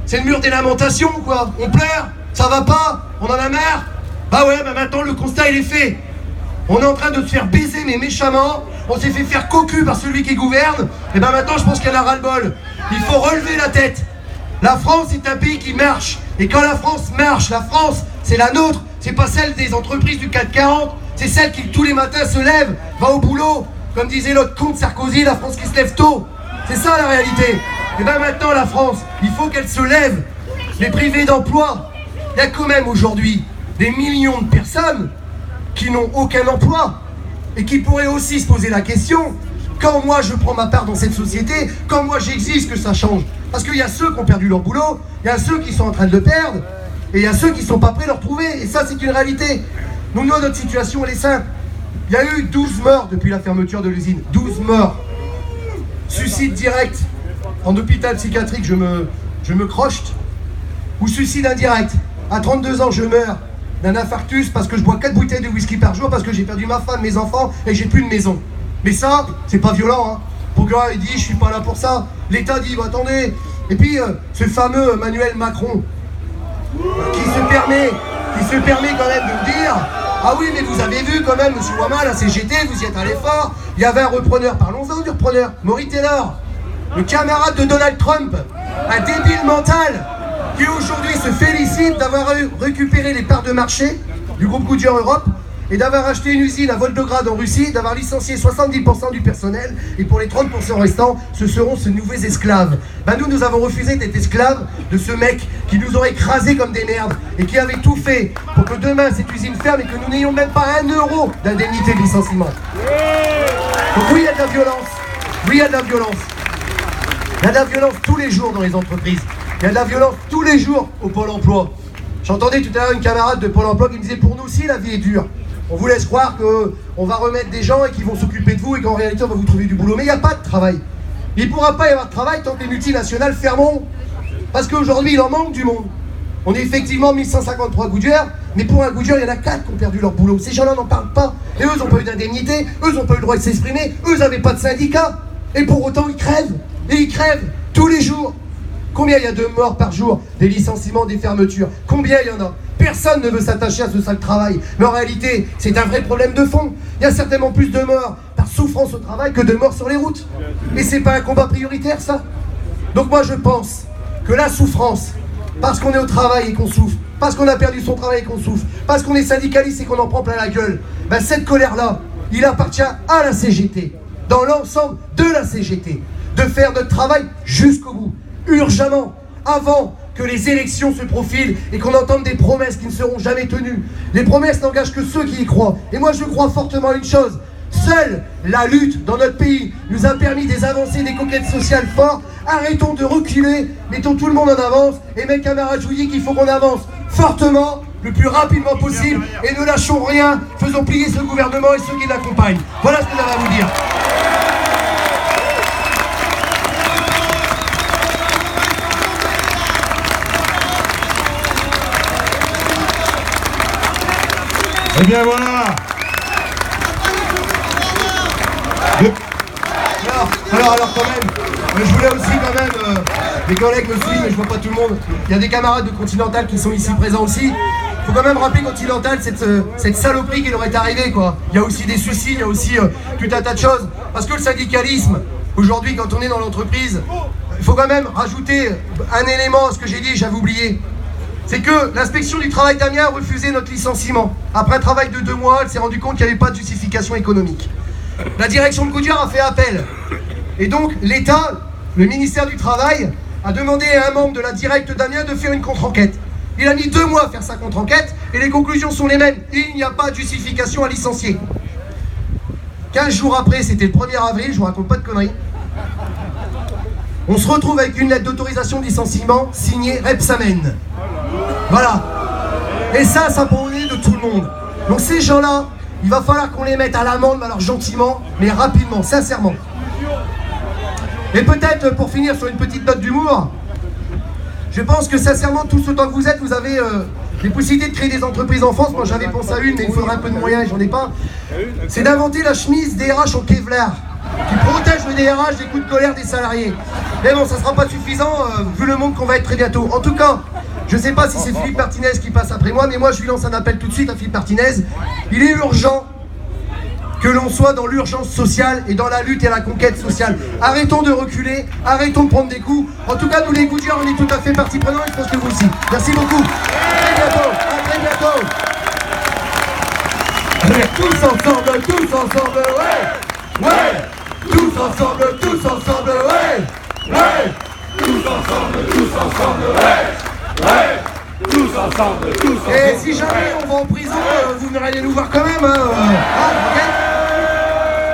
C'est le mur des lamentations, quoi. On pleure, ça va pas, on en a marre. Bah ouais, bah maintenant le constat il est fait. On est en train de se faire baiser mais méchamment. On s'est fait faire cocu par celui qui gouverne. Et ben maintenant je pense qu'il y en a ras-le-bol. Il faut relever la tête. La France est un pays qui marche. Et quand la France marche, la France c'est la nôtre. C'est pas celle des entreprises du CAC 40. C'est celle qui tous les matins se lève, va au boulot. Comme disait l'autre con de Sarkozy, la France qui se lève tôt. C'est ça la réalité. Et ben maintenant la France, il faut qu'elle se lève. Les privés d'emploi, il y a quand même aujourd'hui des millions de personnes qui n'ont aucun emploi et qui pourraient aussi se poser la question, quand moi je prends ma part dans cette société, quand moi j'exige que ça change. Parce qu'il y a ceux qui ont perdu leur boulot, il y a ceux qui sont en train de le perdre, et il y a ceux qui ne sont pas prêts à le retrouver. Et ça c'est une réalité. Donc nous, notre situation elle est simple. Il y a eu 12 morts depuis la fermeture de l'usine. 12 morts. Suicide direct. En hôpital psychiatrique, je me crochete. Ou suicide indirect. À 32 ans, je meurs d'un infarctus parce que je bois 4 bouteilles de whisky par jour, parce que j'ai perdu ma femme, mes enfants et j'ai plus de maison. Mais ça, c'est pas violent, hein. Pourquoi il dit je suis pas là pour ça. L'État dit bah, attendez. Et puis ce fameux Emmanuel Macron qui se permet quand même de me dire ah oui mais vous avez vu quand même monsieur Ouama, la CGT, vous y êtes allé fort. Il y avait un repreneur, parlons-en du repreneur, Maury Taylor, le camarade de Donald Trump, un débile mental qui aujourd'hui se félicite d'avoir récupéré les parts de marché du groupe Goodyear Europe et d'avoir acheté une usine à Volgograd en Russie, d'avoir licencié 70% du personnel, et pour les 30% restants, ce seront ces nouveaux esclaves. Ben nous avons refusé d'être esclaves de ce mec qui nous aurait écrasés comme des merdes et qui avait tout fait pour que demain cette usine ferme et que nous n'ayons même pas 1 euro d'indemnité de licenciement. Donc oui, il y a de la violence. Oui, il y a de la violence. Il y a de la violence tous les jours dans les entreprises. Il y a de la violence tous les jours au Pôle emploi. J'entendais tout à l'heure une camarade de Pôle emploi qui me disait pour nous aussi la vie est dure. On vous laisse croire qu'on va remettre des gens et qu'ils vont s'occuper de vous et qu'en réalité on va vous trouver du boulot. Mais il n'y a pas de travail. Il ne pourra pas y avoir de travail tant que les multinationales fermeront. Parce qu'aujourd'hui il en manque du monde. On est effectivement 1153 Goodyear, mais pour un Goodyear il y en a 4 qui ont perdu leur boulot. Ces gens-là n'en parlent pas. Et eux n'ont pas eu d'indemnité, eux n'ont pas eu le droit de s'exprimer, eux n'avaient pas de syndicat. Et pour autant ils crèvent. Et ils crèvent tous les jours. Combien il y a de morts par jour, des licenciements, des fermetures? Combien il y en a? Personne ne veut s'attacher à ce sale travail. Mais en réalité, c'est un vrai problème de fond. Il y a certainement plus de morts par souffrance au travail que de morts sur les routes. Et c'est pas un combat prioritaire, ça? Donc moi, je pense que la souffrance, parce qu'on est au travail et qu'on souffre, parce qu'on a perdu son travail et qu'on souffre, parce qu'on est syndicaliste et qu'on en prend plein la gueule, ben cette colère-là, il appartient à la CGT, dans l'ensemble de la CGT, de faire notre travail jusqu'au bout. Urgemment, avant que les élections se profilent et qu'on entende des promesses qui ne seront jamais tenues. Les promesses n'engagent que ceux qui y croient. Et moi je crois fortement à une chose, seule la lutte dans notre pays nous a permis des avancées, des conquêtes sociales fortes. Arrêtons de reculer, mettons tout le monde en avance. Et mes camarades, je vous dis qu'il faut qu'on avance fortement, le plus rapidement possible, et ne lâchons rien, faisons plier ce gouvernement et ceux qui l'accompagnent. Voilà ce que j'avais à vous dire. Eh bien voilà. Alors quand même, je voulais aussi quand même, les collègues me suivent mais je vois pas tout le monde. Il y a des camarades de Continental qui sont ici présents aussi. Il faut quand même rappeler Continental, cette saloperie qui leur est arrivée, quoi. Il y a aussi des soucis, il y a aussi tout un tas de choses. Parce que le syndicalisme, aujourd'hui quand on est dans l'entreprise, il faut quand même rajouter un élément à ce que j'ai dit et j'avais oublié. C'est que l'inspection du travail d'Amiens a refusé notre licenciement. Après un travail de 2 mois, elle s'est rendue compte qu'il n'y avait pas de justification économique. La direction de Goodyear a fait appel. Et donc l'État, le ministère du Travail, a demandé à un membre de la directe d'Amiens de faire une contre-enquête. Il a mis 2 mois à faire sa contre-enquête et les conclusions sont les mêmes. Il n'y a pas de justification à licencier. 15 jours après, c'était le 1er avril, je vous raconte pas de conneries. On se retrouve avec une lettre d'autorisation de licenciement signée Repsamen. Voilà. Et ça provenait de tout le monde. Donc ces gens-là, il va falloir qu'on les mette à l'amende, alors gentiment, mais rapidement, sincèrement. Et peut-être, pour finir sur une petite note d'humour, je pense que sincèrement, tous autant que vous êtes, vous avez les possibilités de créer des entreprises en France. Moi j'avais pensé à une, mais il faudrait un peu de moyens et j'en ai pas. C'est d'inventer la chemise DRH en Kevlar. qui protège le DRH des coups de colère des salariés. Mais bon, ça sera pas suffisant vu le monde qu'on va être très bientôt. En tout cas, je sais pas si c'est Philippe Martinez qui passe après moi, mais moi je lui lance un appel tout de suite à Philippe Martinez. Il est urgent que l'on soit dans l'urgence sociale et dans la lutte et la conquête sociale. Arrêtons de reculer, arrêtons de prendre des coups. En tout cas, nous les Goodyear, on est tout à fait partie prenante, je pense que vous aussi. Merci beaucoup. À très bientôt. Tous ensemble, ouais. Ouais. Tous ensemble, ouais. Ouais. Tous ensemble, ouais. Et si jamais on va en prison, vous venez nous voir quand même. Hein.